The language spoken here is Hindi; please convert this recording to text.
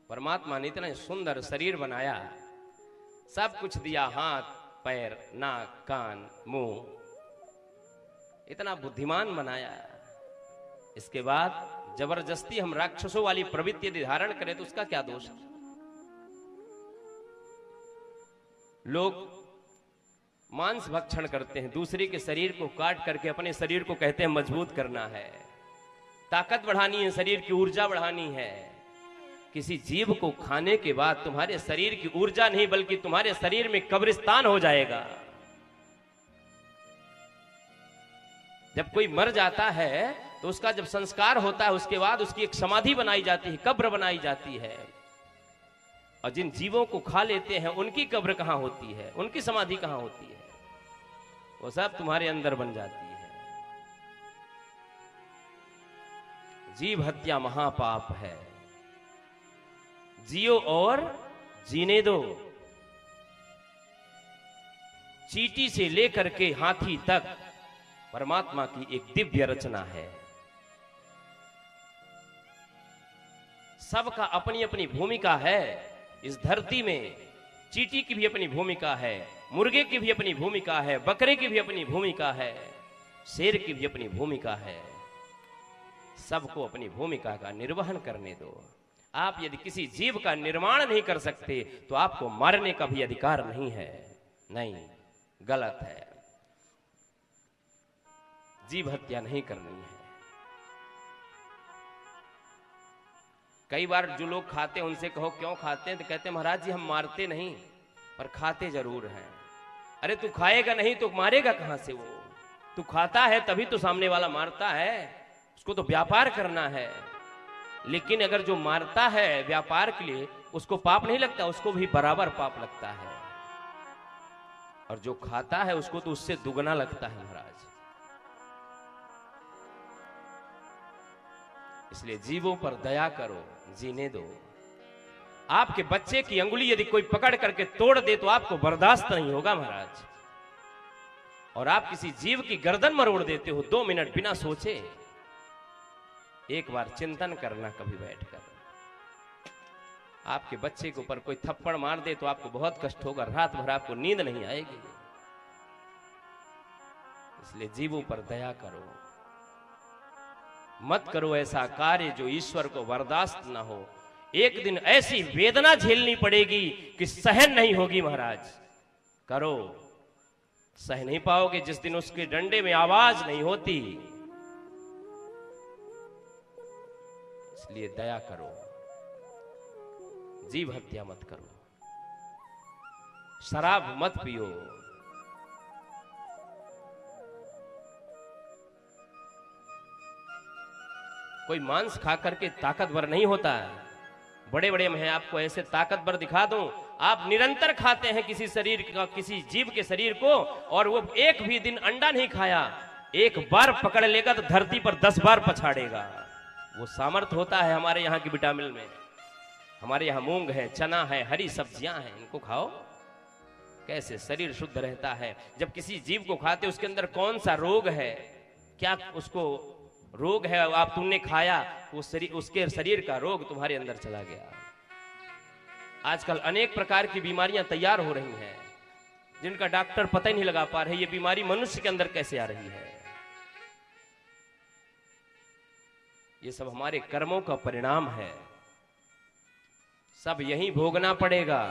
परमात्मा ने इतना सुंदर शरीर बनाया, सब कुछ दिया, हाथ पैर नाक कान मुंह, इतना बुद्धिमान बनाया। इसके बाद जबरदस्ती हम राक्षसों वाली प्रवृत्ति यदि धारण करें तो उसका क्या दोष है? लोग मांस भक्षण करते हैं, दूसरे के शरीर को काट करके अपने शरीर को कहते हैं मजबूत करना है, ताकत बढ़ानी है, शरीर की ऊर्जा बढ़ानी है। किसी जीव को खाने के बाद तुम्हारे शरीर की ऊर्जा नहीं बल्कि तुम्हारे शरीर में कब्रिस्तान हो जाएगा। जब कोई मर जाता है तो उसका जब संस्कार होता है उसके बाद उसकी एक समाधि बनाई जाती है, कब्र बनाई जाती है। और जिन जीवों को खा लेते हैं उनकी कब्र कहां होती है, उनकी समाधि कहां होती है? वो सब तुम्हारे अंदर बन जाती है। जीव हत्या महापाप है, जियो और जीने दो। चींटी से लेकर के हाथी तक परमात्मा की एक दिव्य रचना है। सबका अपनी अपनी भूमिका है इस धरती में। चींटी की भी अपनी भूमिका है, मुर्गे की भी अपनी भूमिका है, बकरे की भी अपनी भूमिका है, शेर की भी अपनी भूमिका है। सबको अपनी भूमिका का निर्वहन करने दो। आप यदि किसी जीव का निर्माण नहीं कर सकते तो आपको मारने का भी अधिकार नहीं है। नहीं, गलत है। जीव हत्या नहीं करनी है। कई बार जो लोग खाते हैं उनसे कहो क्यों खाते हैं, तो कहते हैं महाराज जी हम मारते नहीं पर खाते जरूर हैं। अरे तू खाएगा नहीं तो मारेगा कहां से? वो तू खाता है तभी तो सामने वाला मारता है, उसको तो व्यापार करना है। लेकिन अगर जो मारता है व्यापार के लिए उसको पाप नहीं लगता, उसको भी बराबर पाप लगता है। और जो खाता है उसको तो उससे दुगना लगता है महाराज। इसलिए जीवों पर दया करो, जीने दो। आपके बच्चे की अंगुली यदि कोई पकड़ करके तोड़ दे तो आपको बर्दाश्त नहीं होगा महाराज। और आप किसी जीव की गर्दन मरोड़ देते हो 2 मिनट बिना सोचे। एक बार चिंतन करना कभी बैठकर। आपके बच्चे के ऊपर कोई थप्पड़ मार दे तो आपको बहुत कष्ट होगा, रात भर आपको नींद नहीं आएगी। इसलिए जीवों पर दया करो, मत करो ऐसा कार्य जो ईश्वर को बर्दाश्त ना हो। एक दिन ऐसी वेदना झेलनी पड़ेगी कि सहन नहीं होगी महाराज। करो, सह नहीं पाओगे जिस दिन उसके डंडे में आवाज नहीं होती। इसलिए दया करो, जीव हत्या मत करो, शराब मत पियो। कोई मांस खा करके ताकतवर नहीं होता है। बड़े बड़े मैं आपको ऐसे ताकतवर दिखा दूं, आप निरंतर खाते हैं किसी शरीर का, किसी जीव के शरीर को, और वो एक भी दिन अंडा नहीं खाया, एक बार पकड़ लेगा तो धरती पर 10 बार पछाड़ेगा। वो सामर्थ्य होता है हमारे यहाँ की विटामिन में। हमारे यहाँ मूंग है, चना है, हरी सब्जियां हैं, इनको खाओ, कैसे शरीर शुद्ध रहता है। जब किसी जीव को खाते उसके अंदर कौन सा रोग है, क्या उसको रोग है, आप तुमने खाया वो शरीर, उसके शरीर का रोग तुम्हारे अंदर चला गया। आजकल अनेक प्रकार की बीमारियां तैयार हो रही हैं जिनका डॉक्टर पता ही नहीं लगा पा रहे ये बीमारी मनुष्य के अंदर कैसे आ रही है। ये सब हमारे कर्मों का परिणाम है, सब यही भोगना पड़ेगा।